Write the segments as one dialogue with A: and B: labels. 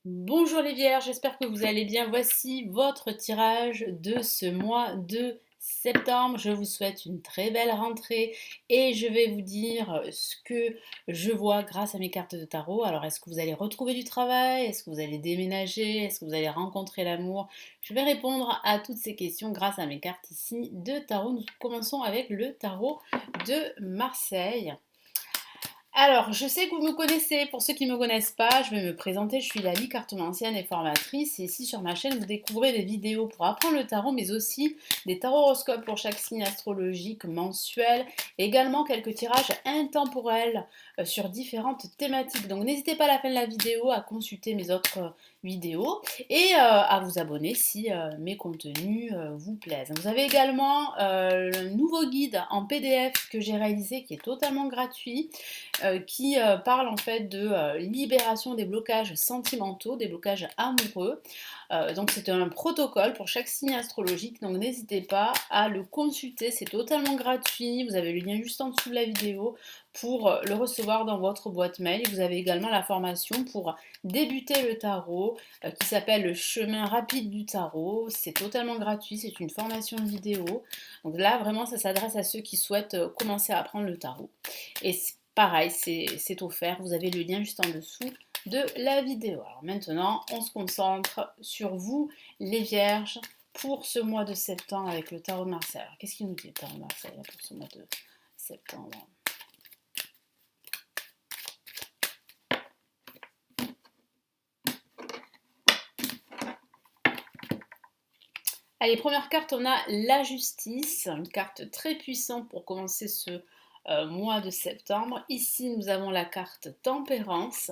A: Bonjour les vierges, j'espère que vous allez bien. Voici votre tirage de ce mois de septembre. Je vous souhaite une très belle rentrée et je vais vous dire ce que je vois grâce à mes cartes de tarot. Alors, est-ce que vous allez retrouver du travail? Est-ce que vous allez déménager? Est-ce que vous allez rencontrer l'amour? Je vais répondre à toutes ces questions grâce à mes cartes ici de tarot. Nous commençons avec le tarot de Marseille. Alors, je sais que vous me connaissez. Pour ceux qui ne me connaissent pas, je vais me présenter. Je suis Lali, cartomancienne et formatrice. Et ici sur ma chaîne, vous découvrez des vidéos pour apprendre le tarot, mais aussi des tarot-horoscopes pour chaque signe astrologique mensuel. Également quelques tirages intemporels sur différentes thématiques. Donc, n'hésitez pas à la fin de la vidéo à consulter mes autres vidéos et à vous abonner si mes contenus vous plaisent. Vous avez également un nouveau guide en PDF que j'ai réalisé qui est totalement gratuit qui parle en fait de libération des blocages sentimentaux, des blocages amoureux. Donc c'est un protocole pour chaque signe astrologique, donc n'hésitez pas à le consulter, c'est totalement gratuit, vous avez le lien juste en dessous de la vidéo pour le recevoir dans votre boîte mail. Vous avez également la formation pour débuter le tarot qui s'appelle le chemin rapide du tarot. C'est totalement gratuit, c'est une formation vidéo. Donc là vraiment ça s'adresse à ceux qui souhaitent commencer à apprendre le tarot. Et pareil, c'est offert, vous avez le lien juste en dessous de la vidéo. Alors maintenant, on se concentre sur vous, les vierges, pour ce mois de septembre avec le tarot de Marseille. Alors qu'est-ce qu'il nous dit le tarot de Marseille là, pour ce mois de septembre? Allez, première carte, on a la justice, une carte très puissante pour commencer ce mois de septembre. Ici, nous avons la carte tempérance.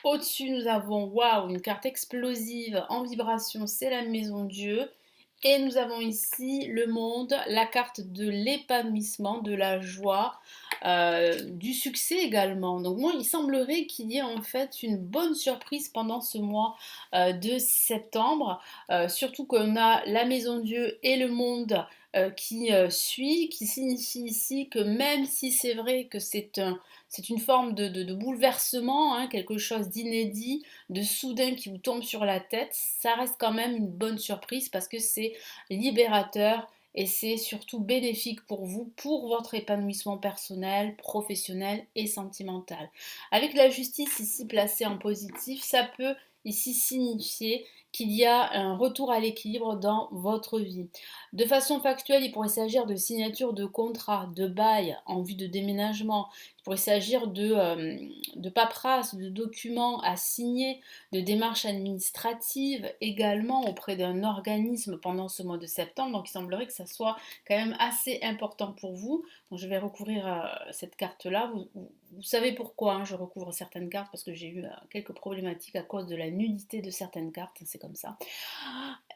A: Au-dessus, nous avons, waouh, une carte explosive en vibration, c'est la maison Dieu. Et nous avons ici le monde, la carte de l'épanouissement, de la joie, du succès également. Donc moi, il semblerait qu'il y ait en fait une bonne surprise pendant ce mois de septembre, surtout qu'on a la maison Dieu et le monde qui suit, qui signifie ici que même si c'est vrai que c'est une forme de bouleversement, hein, quelque chose d'inédit, de soudain qui vous tombe sur la tête, ça reste quand même une bonne surprise parce que c'est libérateur et c'est surtout bénéfique pour vous, pour votre épanouissement personnel, professionnel et sentimental. Avec la justice ici placée en positif, ça peut ici signifier qu'il y a un retour à l'équilibre dans votre vie. De façon factuelle, il pourrait s'agir de signature de contrat, de bail en vue de déménagement. Il pourrait s'agir de paperasse, de documents à signer, de démarches administratives également auprès d'un organisme pendant ce mois de septembre. Donc il semblerait que ça soit quand même assez important pour vous. Donc je vais recouvrir cette carte-là. Vous savez pourquoi hein, je recouvre certaines cartes parce que j'ai eu quelques problématiques à cause de la nudité de certaines cartes. C'est comme ça.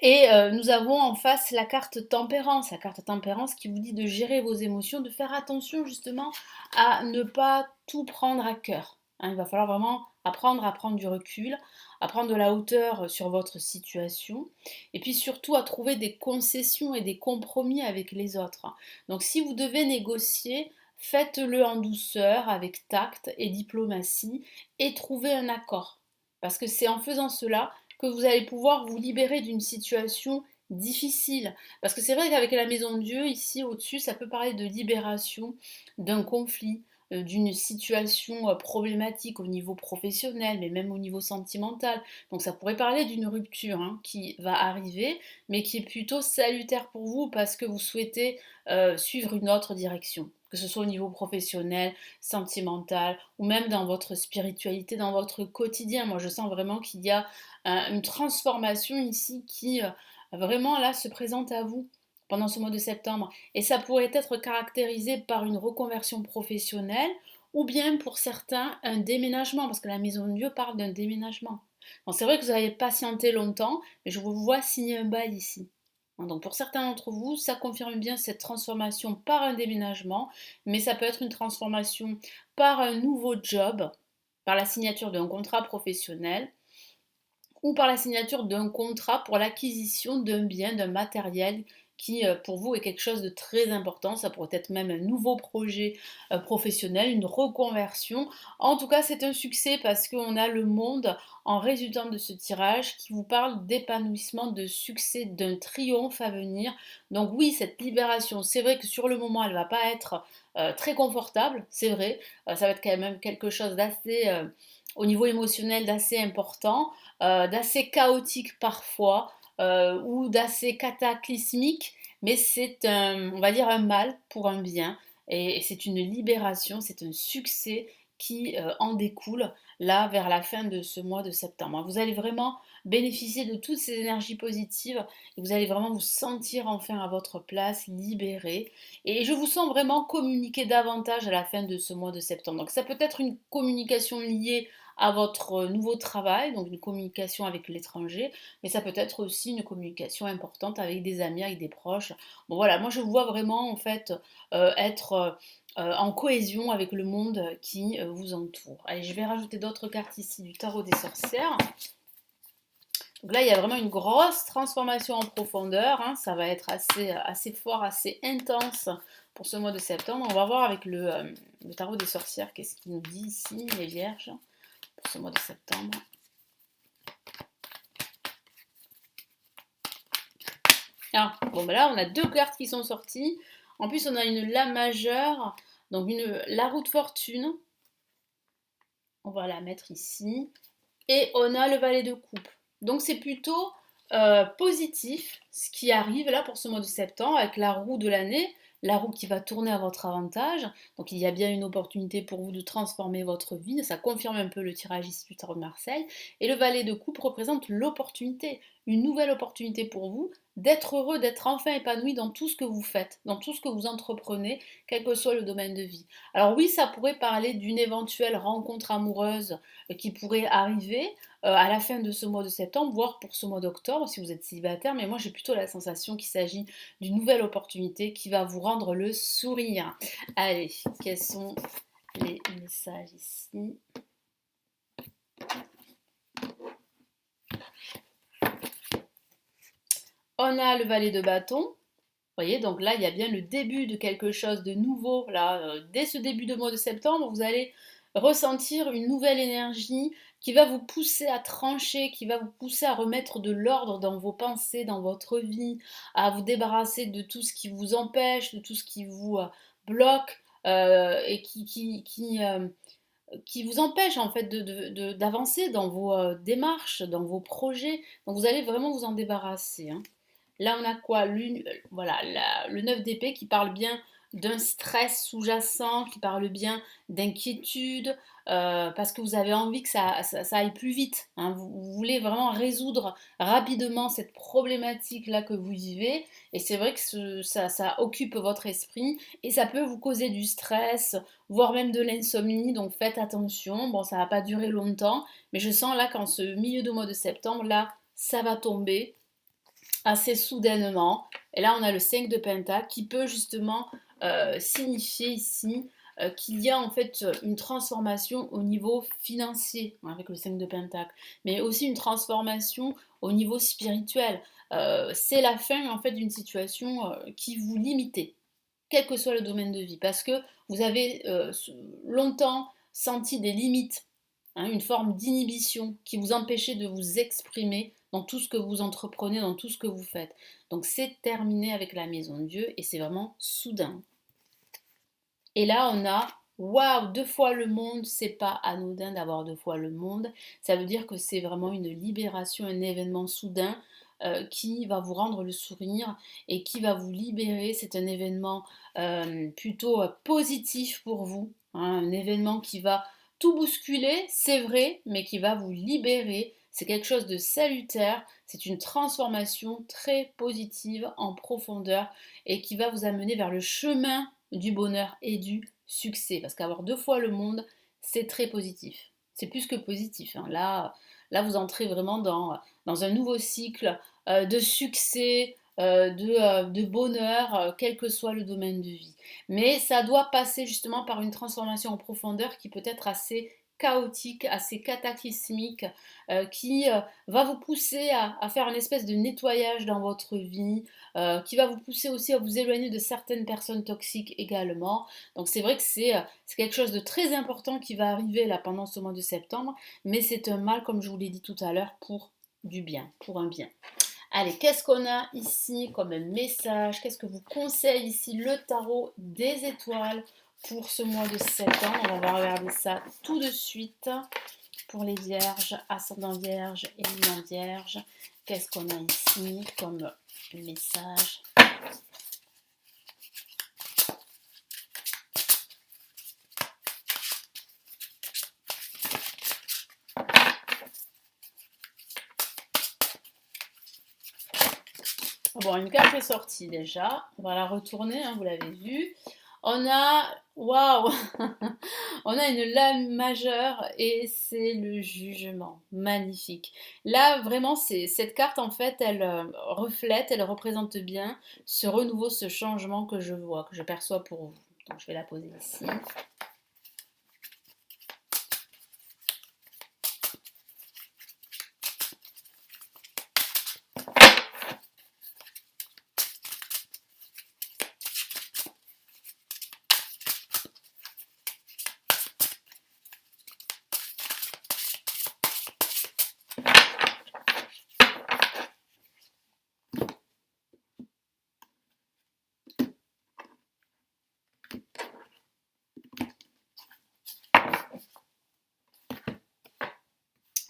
A: Et nous avons en face la carte tempérance qui vous dit de gérer vos émotions, de faire attention justement à ne pas tout prendre à cœur. Hein, il va falloir vraiment apprendre à prendre du recul, à prendre de la hauteur sur votre situation, et puis surtout à trouver des concessions et des compromis avec les autres. Donc si vous devez négocier, faites-le en douceur, avec tact et diplomatie, et trouvez un accord. Parce que c'est en faisant cela que vous allez pouvoir vous libérer d'une situation difficile. Parce que c'est vrai qu'avec la maison de Dieu, ici au-dessus, ça peut parler de libération d'un conflit, d'une situation problématique au niveau professionnel, mais même au niveau sentimental. Donc ça pourrait parler d'une rupture hein, qui va arriver, mais qui est plutôt salutaire pour vous parce que vous souhaitez suivre une autre direction, que ce soit au niveau professionnel, sentimental, ou même dans votre spiritualité, dans votre quotidien. Moi, je sens vraiment qu'il y a une transformation ici qui vraiment là se présente à vous pendant ce mois de septembre. Et ça pourrait être caractérisé par une reconversion professionnelle ou bien pour certains un déménagement, parce que la maison de Dieu parle d'un déménagement. Bon, c'est vrai que vous avez patienté longtemps, mais je vous vois signer un bail ici. Donc pour certains d'entre vous, ça confirme bien cette transformation par un déménagement, mais ça peut être une transformation par un nouveau job, par la signature d'un contrat professionnel ou par la signature d'un contrat pour l'acquisition d'un bien, d'un matériel qui pour vous est quelque chose de très important. Ça pourrait être même un nouveau projet professionnel, une reconversion. En tout cas, c'est un succès parce qu'on a le monde en résultant de ce tirage qui vous parle d'épanouissement, de succès, d'un triomphe à venir. Donc oui, cette libération, c'est vrai que sur le moment, elle ne va pas être très confortable, c'est vrai. Ça va être quand même quelque chose d'assez, au niveau émotionnel, d'assez important, d'assez chaotique parfois, ou d'assez cataclysmique, mais c'est un, on va dire un mal pour un bien, et c'est une libération, c'est un succès qui en découle là vers la fin de ce mois de septembre. Vous allez vraiment bénéficier de toutes ces énergies positives et vous allez vraiment vous sentir enfin à votre place, libéré. Et je vous sens vraiment communiquer davantage à la fin de ce mois de septembre. Donc ça peut être une communication liée à votre nouveau travail, donc une communication avec l'étranger, mais ça peut être aussi une communication importante avec des amis, avec des proches. Bon voilà, moi je vous vois vraiment en fait être en cohésion avec le monde qui vous entoure. Allez, je vais rajouter d'autres cartes ici du tarot des sorcières. Donc là, il y a vraiment une grosse transformation en profondeur, hein. Ça va être assez fort, assez intense pour ce mois de septembre. On va voir avec le tarot des sorcières, qu'est-ce qu'il nous dit ici, les vierges, pour ce mois de septembre. Ah, bon, ben là, on a deux cartes qui sont sorties. En plus, on a une La majeure, donc la roue de fortune. On va la mettre ici. Et on a le valet de coupe. Donc c'est plutôt positif ce qui arrive là pour ce mois de septembre avec la roue de l'année, la roue qui va tourner à votre avantage. Donc il y a bien une opportunité pour vous de transformer votre vie. Ça confirme un peu le tirage ici du tarot de Marseille. Et le valet de coupe représente l'opportunité, une nouvelle opportunité pour vous d'être heureux, d'être enfin épanoui dans tout ce que vous faites, dans tout ce que vous entreprenez, quel que soit le domaine de vie. Alors oui, ça pourrait parler d'une éventuelle rencontre amoureuse qui pourrait arriver à la fin de ce mois de septembre, voire pour ce mois d'octobre si vous êtes célibataire, mais moi j'ai plutôt la sensation qu'il s'agit d'une nouvelle opportunité qui va vous rendre le sourire. Allez, quels sont les messages ici? On a le valet de bâton. Vous voyez, donc là, il y a bien le début de quelque chose de nouveau. Là, dès ce début de mois de septembre, vous allez ressentir une nouvelle énergie qui va vous pousser à trancher, qui va vous pousser à remettre de l'ordre dans vos pensées, dans votre vie, à vous débarrasser de tout ce qui vous empêche, de tout ce qui vous bloque et qui vous empêche en fait d'avancer dans vos démarches, dans vos projets. Donc vous allez vraiment vous en débarrasser, hein. Là, on a quoi? Voilà, le 9 d'épée qui parle bien d'un stress sous-jacent, qui parle bien d'inquiétude, parce que vous avez envie que ça aille plus vite, hein. Vous voulez vraiment résoudre rapidement cette problématique-là que vous vivez. Et c'est vrai que ça occupe votre esprit et ça peut vous causer du stress, voire même de l'insomnie. Donc faites attention. Bon, ça va pas durer longtemps, mais je sens là qu'en ce milieu de mois de septembre, là, ça va tomber assez soudainement. Et là, on a le 5 de Pentacle qui peut justement signifier ici qu'il y a en fait une transformation au niveau financier, hein, avec le 5 de Pentacle, mais aussi une transformation au niveau spirituel. C'est la fin en fait d'une situation qui vous limitait, quel que soit le domaine de vie, parce que vous avez longtemps senti des limites, hein, une forme d'inhibition qui vous empêchait de vous exprimer dans tout ce que vous entreprenez, dans tout ce que vous faites. Donc c'est terminé avec la maison de Dieu et c'est vraiment soudain. Et là on a waouh, deux fois le monde, c'est pas anodin d'avoir deux fois le monde. Ça veut dire que c'est vraiment une libération, un événement soudain qui va vous rendre le sourire et qui va vous libérer. C'est un événement plutôt positif pour vous, hein, un événement qui va tout bousculer, c'est vrai, mais qui va vous libérer. C'est quelque chose de salutaire, c'est une transformation très positive en profondeur et qui va vous amener vers le chemin du bonheur et du succès. Parce qu'avoir deux fois le monde, c'est très positif. C'est plus que positif, hein. Là, vous entrez vraiment dans un nouveau cycle de succès, de bonheur, quel que soit le domaine de vie. Mais ça doit passer justement par une transformation en profondeur qui peut être assez chaotique, assez cataclysmique, qui va vous pousser à faire une espèce de nettoyage dans votre vie, qui va vous pousser aussi à vous éloigner de certaines personnes toxiques également. Donc c'est vrai que c'est quelque chose de très important qui va arriver là pendant ce mois de septembre, mais c'est un mal, comme je vous l'ai dit tout à l'heure, pour du bien, pour un bien. Allez, qu'est-ce qu'on a ici comme message? Qu'est-ce que vous conseille ici le tarot des étoiles pour ce mois de septembre? On va regarder ça tout de suite pour les vierges, ascendant vierge et lumière vierge. Qu'est-ce qu'on a ici comme message? Bon, une carte est sortie déjà. On va la retourner, hein, vous l'avez vu. On a, waouh, on a une lame majeure et c'est le jugement. Magnifique. Là, vraiment, c'est cette carte en fait, elle reflète, elle représente bien ce renouveau, ce changement que je vois, que je perçois pour vous. Donc, je vais la poser ici.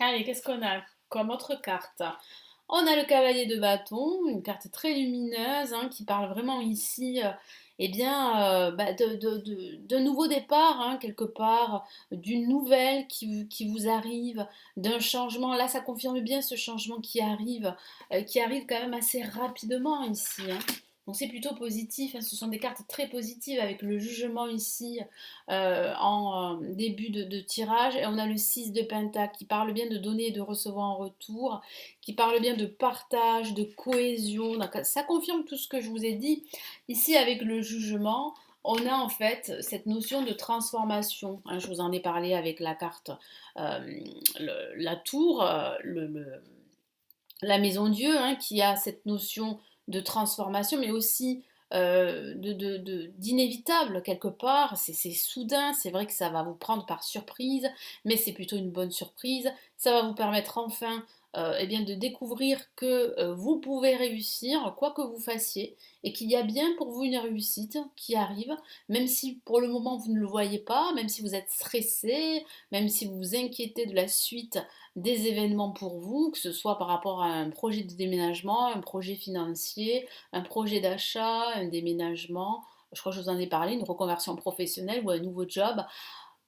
A: Allez, qu'est-ce qu'on a comme autre carte? On a le cavalier de bâton, une carte très lumineuse hein, qui parle vraiment ici eh bien, d'un nouveau départ, hein, quelque part, d'une nouvelle qui vous arrive, d'un changement. Là, ça confirme bien ce changement qui arrive quand même assez rapidement ici. Hein. Donc c'est plutôt positif, hein. Ce sont des cartes très positives avec le jugement ici en début de tirage. Et on a le 6 de Pentacle qui parle bien de donner et de recevoir en retour, qui parle bien de partage, de cohésion. Donc, ça confirme tout ce que je vous ai dit. Ici, avec le jugement, on a en fait cette notion de transformation. Hein, je vous en ai parlé avec la carte, euh, la tour, la maison Dieu, hein, qui a cette notion de transformation, mais aussi d'inévitable quelque part. C'est soudain, c'est vrai que ça va vous prendre par surprise, mais c'est plutôt une bonne surprise. Ça va vous permettre enfin eh bien, de découvrir que vous pouvez réussir, quoi que vous fassiez, et qu'il y a bien pour vous une réussite qui arrive, même si pour le moment vous ne le voyez pas, même si vous êtes stressé, même si vous vous inquiétez de la suite des événements pour vous, que ce soit par rapport à un projet de déménagement, un projet financier, un projet d'achat, un déménagement, je crois que je vous en ai parlé, une reconversion professionnelle ou un nouveau job.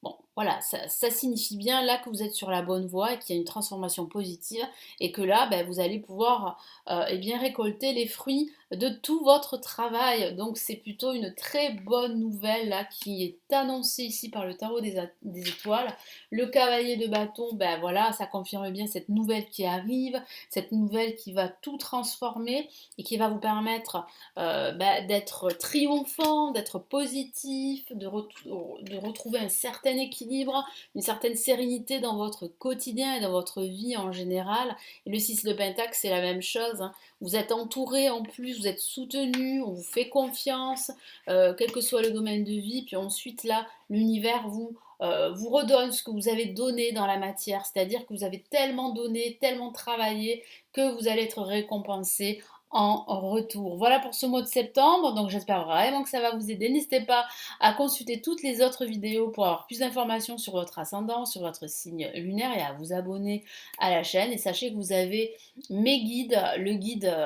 A: Bon, voilà, ça signifie bien là que vous êtes sur la bonne voie et qu'il y a une transformation positive et que là, ben, vous allez pouvoir eh bien, récolter les fruits de tout votre travail. Donc c'est plutôt une très bonne nouvelle là qui est annoncée ici par le tarot des étoiles. Le cavalier de bâton, ben voilà, ça confirme bien cette nouvelle qui arrive, cette nouvelle qui va tout transformer et qui va vous permettre d'être triomphant, d'être positif, de retrouver un certain équilibre, une certaine sérénité dans votre quotidien et dans votre vie en général. Et le 6 de Pentacle, c'est la même chose. Hein. Vous êtes entouré en plus, vous êtes soutenu, on vous fait confiance, quel que soit le domaine de vie. Puis ensuite, là, l'univers vous redonne ce que vous avez donné dans la matière, c'est-à-dire que vous avez tellement donné, tellement travaillé que vous allez être récompensé en retour. Voilà pour ce mois de septembre, donc j'espère vraiment que ça va vous aider. N'hésitez pas à consulter toutes les autres vidéos pour avoir plus d'informations sur votre ascendant, sur votre signe lunaire et à vous abonner à la chaîne. Et sachez que vous avez mes guides, le guide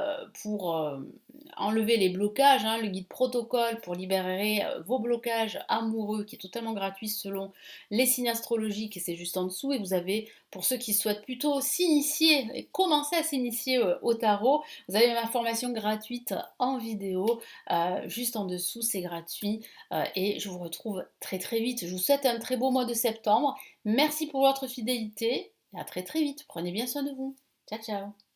A: pour enlever les blocages, hein, le guide protocole pour libérer vos blocages amoureux qui est totalement gratuit selon les signes astrologiques et c'est juste en dessous. Et vous avez, pour ceux qui souhaitent plutôt s'initier et commencer à s'initier au tarot, vous avez ma formation gratuite en vidéo, juste en dessous, c'est gratuit. Et je vous retrouve très très vite. Je vous souhaite un très beau mois de septembre. Merci pour votre fidélité et à très très vite. Prenez bien soin de vous. Ciao ciao.